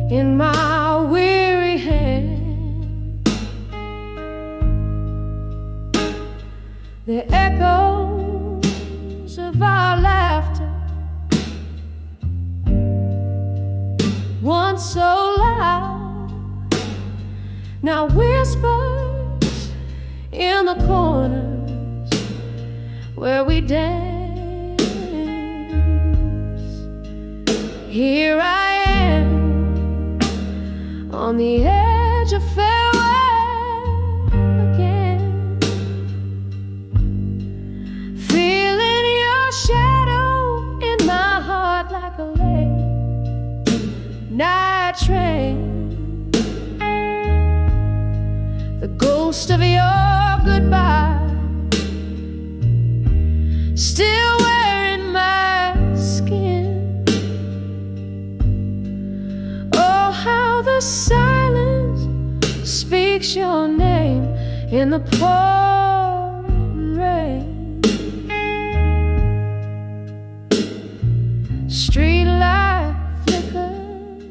in my weary hand. The echoes of our laughter, once so loud, Now whispers in the corners where we dance. Here I am on the edge of farewell again, feeling your shadow in my heart like a late night train. The ghost of your goodbye still wearing my skin. Oh, how the silence speaks your name in the pouring rain. Street light flickers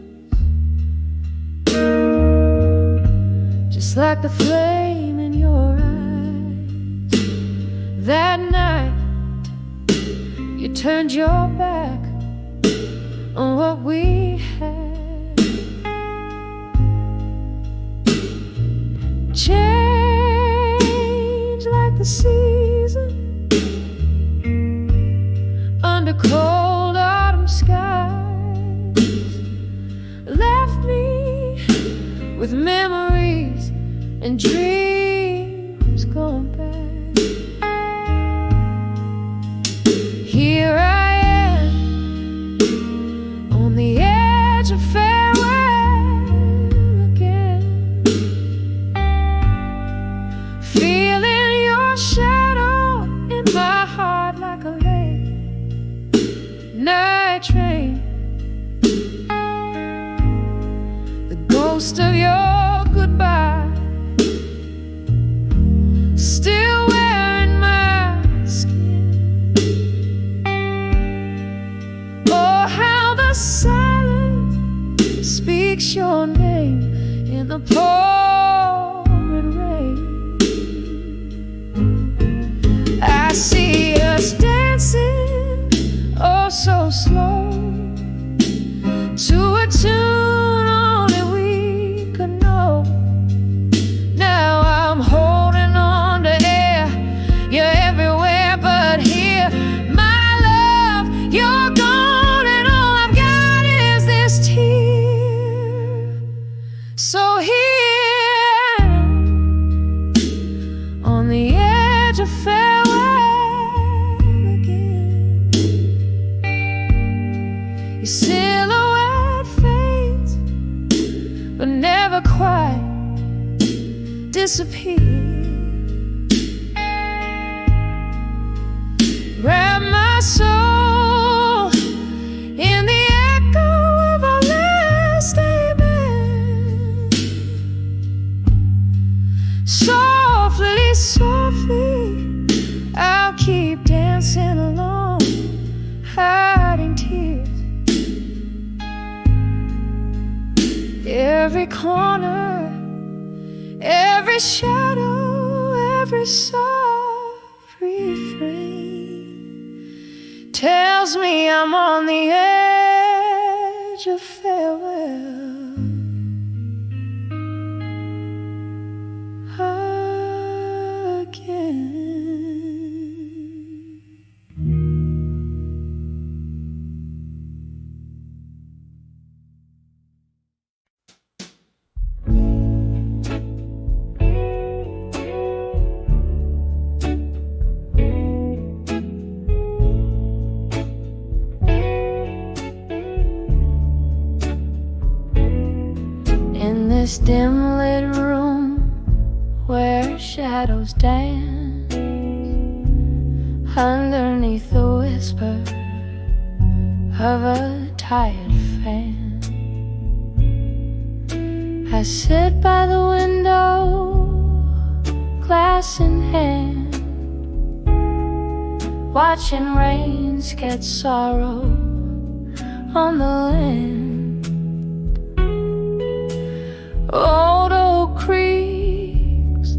just like the flame in your eyes. That night you turned your back on what we had. Change like the season under cold autumn skies. Left me with memories and dreams gone bad. Here I am on the edge of farewell again, feeling your shadow in my heart like a late night train. The ghost of your goodbye still wearing my skin. Oh, how the silence speaks your name in the pouring rain. I see us dancing, oh so slow, to a tune only we could know. Now I'm holding on to air, you're everywhere but here. My love, you're gone and all I've got is this tear. So here on the edge of farewell again, your silhouette fades but never quite disappear. Wrap my soul in the echo of our last amen. Softly, softly, I'll keep dancing along, hiding tears. Every corner, every shadow, every soft refrain tells me I'm on the edge of farewell again. In this dim lit room where shadows dance underneath the whisper of a tired fan, I sit by the window, glass in hand, watching rain sketch sorrow on the land. Old oak creaks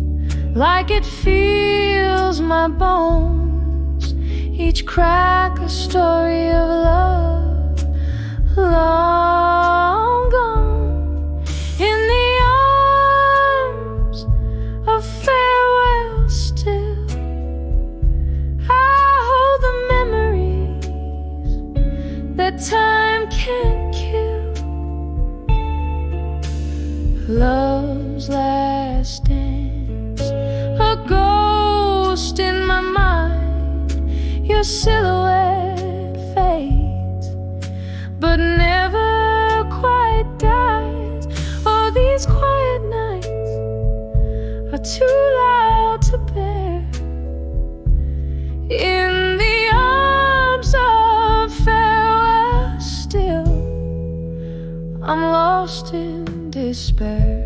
like it feels my bones, each crack a story of love long gone. In the Love's last dance, a ghost in my mind. Your silhouette fades, but never quite dies. Oh, these quiet nights are too loud to bear. In the arms of farewell still, I'm lost in despair.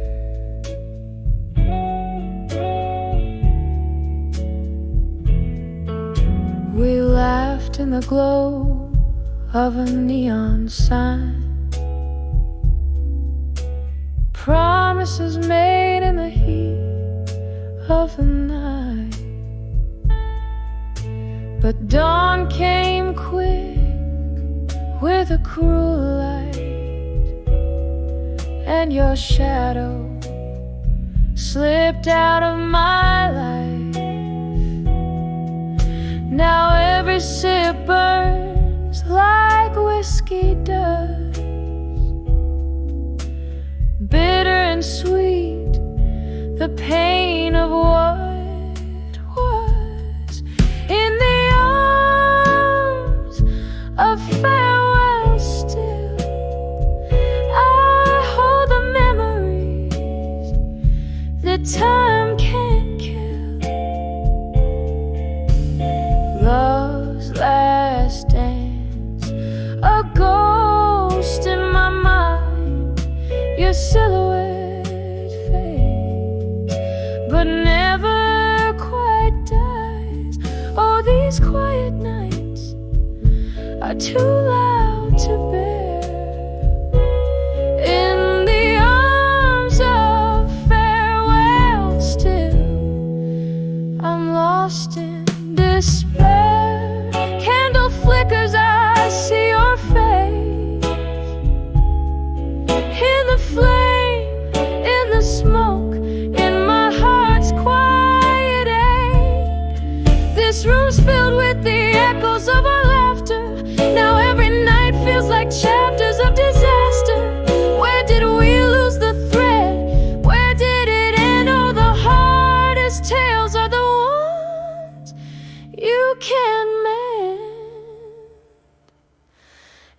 We laughed in the glow of a neon sign, promises made in the heat of the night. But dawn came quick with a cruel light, and your shadow slipped out of my life. Now every sip burns like whiskey does, bitter and sweet, the pain of what was. In the arms of farewell still, I hold the memories that time can't kill. Love's last dance, a ghost in my mind. Your silhouette fades, but never quite dies. Oh, these quiet nights are too loud to bear. In the arms of farewell still, I'm lost in despair. Candle flickers, I see your face. In the flame, in the smoke, in my heart's quiet ache. This room's filled with the echoes of our laughter. Now every night feels like chapters of disaster. Where did we lose the thread? Where did it end? Oh, the hardest tales are the ones you can mend.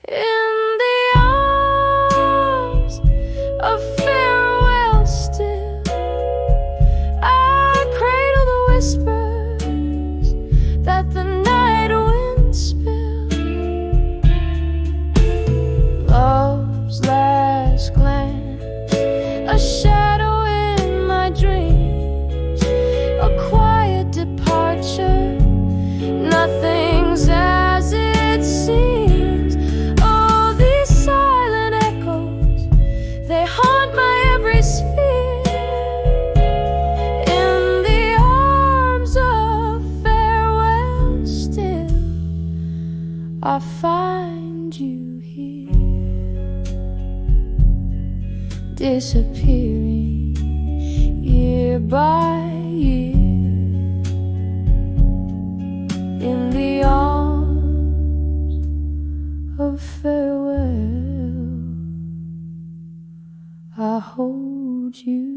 In the arms of farewell still, I cradle the whispers that the night wind spills. Love's last glance, a shadow in my dreams, a quiet departure. Nothing's as it seems. Oh, these silent echoes, they haunt my every sphere. In the arms of farewell still, I find you here, disappearing year by year. In the arms of farewell, I hold you.